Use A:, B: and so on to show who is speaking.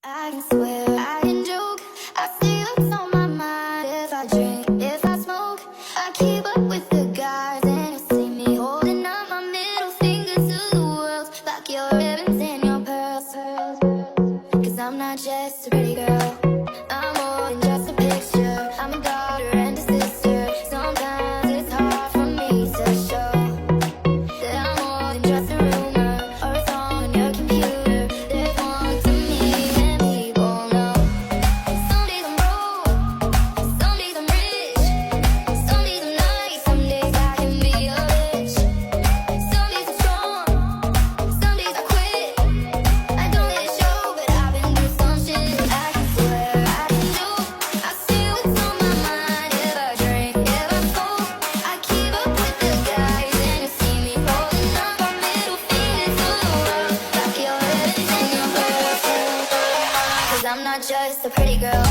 A: I can swear, I can joke. I see what's on my mind. If I drink, if I smoke, I keep up with the guys, and you see me holding up my middle finger to the world. Like your ribbons and your pearls. Cause I'm not just a pretty girl, I'm more than just a picture. I'm a daughter and a sister. Sometimes it's hard for me to show that I'm more than just a rumor or a song on your computer. There's more to me than people know. Some days I'm broke, some days I'm rich, some days I'm nice, some days I can be a bitch. Some days I'm strong, some days I quit. I don't let it show, but I've been through some shit. I can swear, I can joke. I see what's on my mind. If I drink, if I smoke, I keep up with the guys, and you see me holding up my middle finger to the world. Like your ribbons and your pearls. Cause I'm not just a pretty girl,